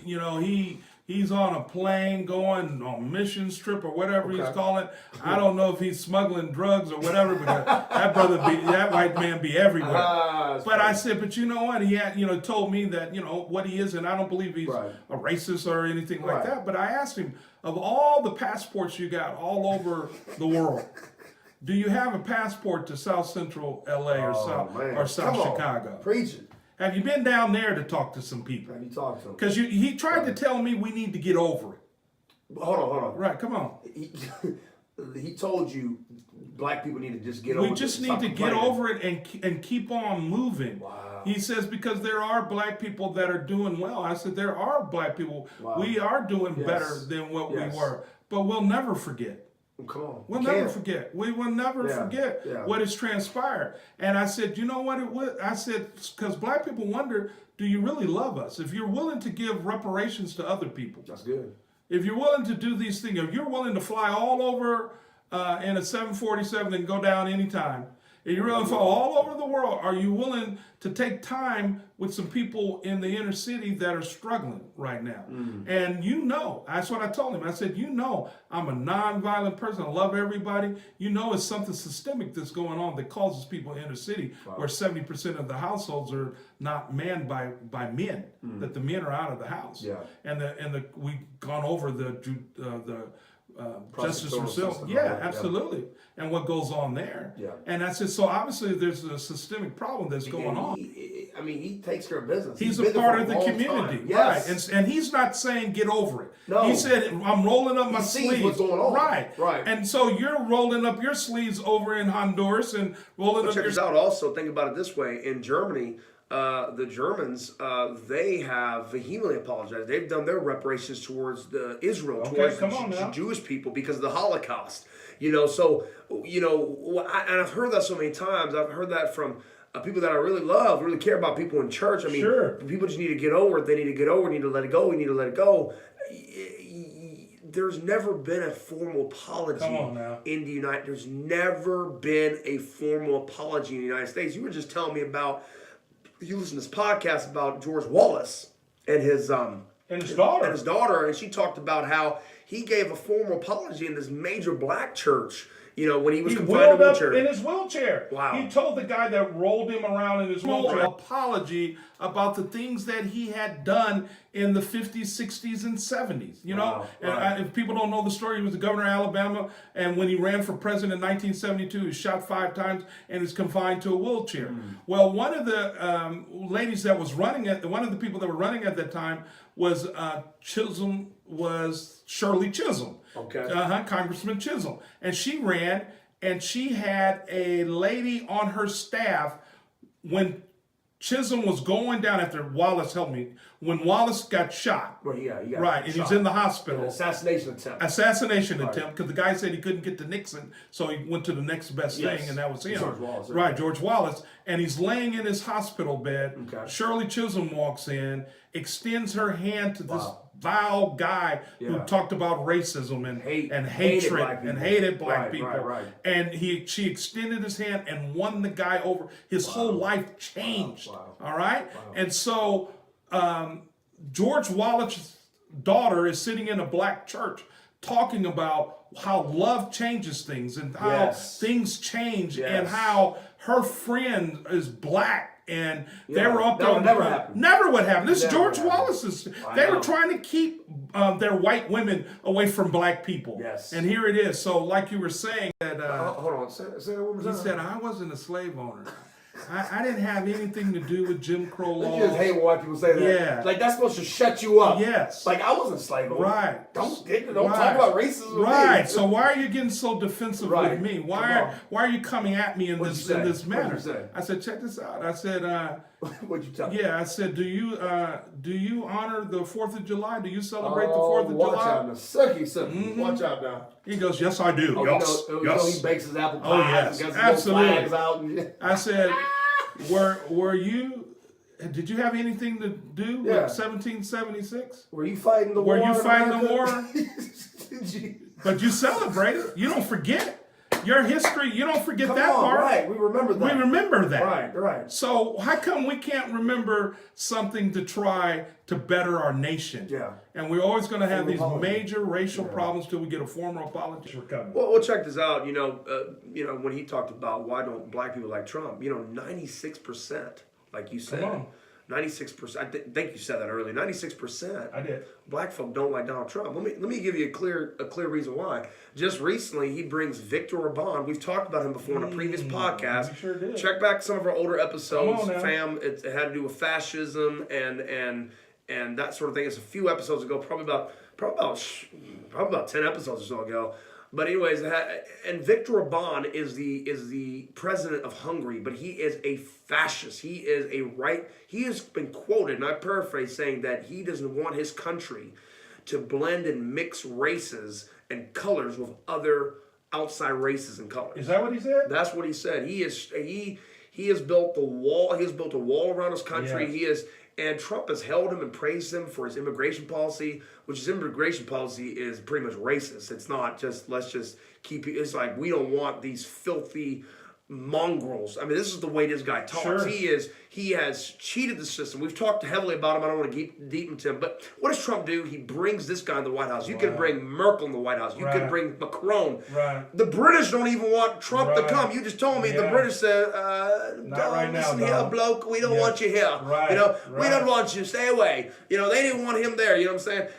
You know, he's on a plane going on missions trip or whatever he's calling. I don't know if he's smuggling drugs or whatever, but that white man be everywhere. But I said, but you know what? He had, told me that, what he is, and I don't believe he's a racist or anything like that. But I asked him, of all the passports you got all over the world, do you have a passport to South Central LA or South Chicago? Preach it. Have you been down there to talk to some people? Have you talked to him? Because he tried to tell me we need to get over it. Hold on. Right, come on. He told you black people need to just get over it. We just need to get over it and keep on moving. Wow. He says, because there are black people that are doing well. I said, there are black people. Wow. We are doing better than what we were. But we'll never forget. Come on. We'll never forget. We will never forget what has transpired. And I said, you know what it was? I said, because black people wonder, do you really love us? If you're willing to give reparations to other people. That's good. If you're willing to do these things, if you're willing to fly all over in a 747 and go down anytime, if you're willing to fly all over the world, are you willing to take time with some people in the inner city that are struggling right now? And that's what I told him. I said, I'm a nonviolent person. I love everybody. It's something systemic that's going on that causes people in the inner city where 70% of the households are not manned by men, that the men are out of the house. Yeah. And we've gone over the justice system. Yeah, absolutely. And what goes on there. Yeah. And I said, so obviously there's a systemic problem that's going on. He takes care of business. He's a part of the community. Yes. Right. And he's not saying get over it. No. He said, I'm rolling up my sleeves. What's going on. Right. And so you're rolling up your sleeves over in Honduras and rolling up your... Check this out also. Think about it this way. In Germany, the Germans, they have vehemently apologized. They've done their reparations towards Israel, towards the Jewish people because of the Holocaust. And I've heard that so many times. I've heard that from people that I really love, really care about people in church. I mean, people just need to get over it. They need to get over it. Need to let it go. We need to let it go. There's never been a formal apology in the United. There's never been a formal apology in the United States. You were just telling me about. You listen to this podcast about George Wallace and his daughter, and she talked about how he gave a formal apology in this major black church. When he was confined to a wheelchair. In his wheelchair. Wow. He told the guy that rolled him around in his wheelchair apology about the things that he had done in the 50s, 60s, and 70s. If people don't know the story, he was the governor of Alabama, and when he ran for president in 1972, he was shot 5 times and is confined to a wheelchair. Well, one of the ladies that was running one of the people that were running at that time was Shirley Chisholm. Okay. Congressman Chisholm. And she ran, and she had a lady on her staff when Chisholm was going down after Wallace helped me. When Wallace got shot. And he's in the hospital. Assassination attempt, because the guy said he couldn't get to Nixon, so he went to the next best thing, and that was him. George Wallace. George Wallace. And he's laying in his hospital bed. Okay. Shirley Chisholm walks in, extends her hand to this vile guy who talked about racism and hatred and hated black people. Right. And she extended his hand and won the guy over. His whole life changed. All right? Wow. And so George Wallace's daughter is sitting in a black church talking about how love changes things and how things change and how her friend is black. And they were up there. Never would happen. This is George Wallace's. They were trying to keep their white women away from black people. Yes. And here it is. So, like you were saying, that hold on. Say that one more time. He said, I wasn't a slave owner. I didn't have anything to do with Jim Crow laws. You just hate when white people say that. Yeah. Like, that's supposed to shut you up. Yes. Like, I wasn't a slave owner. Right. Don't talk about racism with me. me. So why are you getting so defensive with me? Why are you coming at me in this manner? I said, check this out. I said, What'd you tell me? Yeah, I said, do you honor the 4th of July? Do you celebrate the 4th of July? Watch out now. Sucky. Watch out now. He goes, yes, I do. Yes. You know he bakes his apple pies. Oh, yes. And Absolutely. Out and... I said, were you... Did you have anything to do with 1776? Were you fighting the war? Were you fighting the war? But you celebrate it. You don't forget your history. You don't forget that part. Right, we remember that. We remember that. Right. So how come we can't remember something to try to better our nation? Yeah. And we're always going to have these major racial problems till we get a former apology. Well, check this out. You know, when he talked about why don't black people like Trump, 96%, like you said. Come on. 96%. I think you said that earlier. 96%. I did. Black folk don't like Donald Trump. Let me give you a clear reason why. Just recently, he brings Victor Orban. We've talked about him before in a previous podcast. We sure did. Check back some of our older episodes, fam. It had to do with fascism and that sort of thing. It's a few episodes ago, probably about 10 episodes or so ago. But anyways, and Viktor Orban is the president of Hungary, but he is a fascist. He has been quoted, and I paraphrase, saying that he doesn't want his country to blend and mix races and colors with other outside races and colors. Is that what he said? That's what he said. He has built the wall. He has built a wall around his country. Yes. And Trump has held him and praised him for his immigration policy, which his immigration policy is pretty much racist. It's not just, let's just keep it. It's like, we don't want these filthy mongrels. I mean, this is the way this guy talks. Sure. He has cheated the system. We've talked heavily about him. I don't want to deep into him. But what does Trump do? He brings this guy in the White House. You can bring Merkel in the White House. You can bring Macron. Right. The British don't even want Trump to come. You just told me the British said, not right now, here, bloke. We don't want you here. Right. We don't want you. Stay away. They didn't want him there. You know what I'm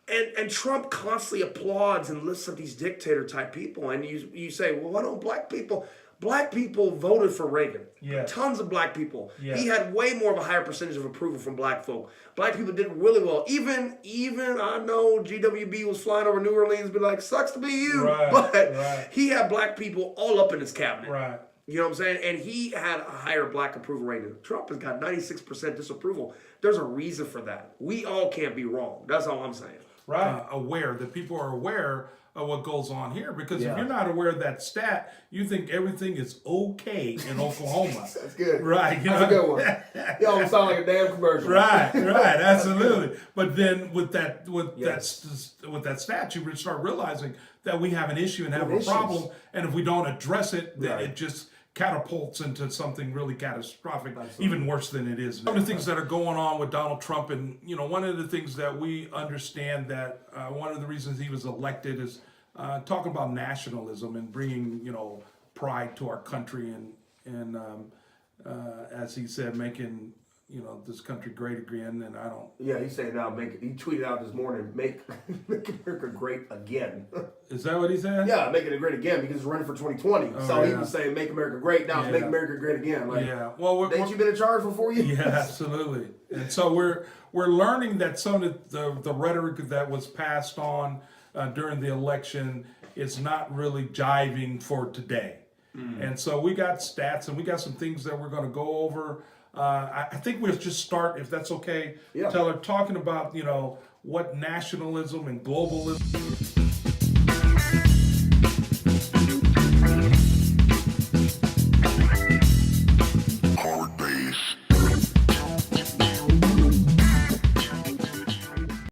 saying? And Trump constantly applauds and lists up these dictator type people. And you say, well, why don't black people? Black people voted for Reagan. Yes. Tons of black people. Yes. He had way more of a higher percentage of approval from black folk. Black people did really well. Even I know GWB was flying over New Orleans, be like, sucks to be you. Right. But he had black people all up in his cabinet. Right. You know what I'm saying? And he had a higher black approval rating. Trump has got 96% disapproval. There's a reason for that. We all can't be wrong. That's all I'm saying. Right. Aware that people are aware of what goes on here, because if you're not aware of that stat, you think everything is okay in Oklahoma. That's good. Right. That's a good one. You almost sound like a damn commercial. Right, absolutely. But then with that stat, you start realizing that we have an issue and have a problem, and if we don't address it, then it just catapults into something really catastrophic, even worse than it is. One of the things that are going on with Donald Trump, and one of the things that we understand that one of the reasons he was elected is talking about nationalism and bringing pride to our country, and as he said, making this country great again. And I don't. Yeah, he's saying now. He tweeted out this morning, make America great again. Is that what he said? Yeah, making it great again because he's running for 2020. He was saying, make America great. Now it's make America great again. Like, well, ain't you been in charge for 4 years? Yeah, absolutely. And so we're learning that some of the rhetoric that was passed on during the election is not really jiving for today. And so we got stats and we got some things that we're going to go over. I think we'll just start, if that's okay, Teller, talking about what nationalism and globalism.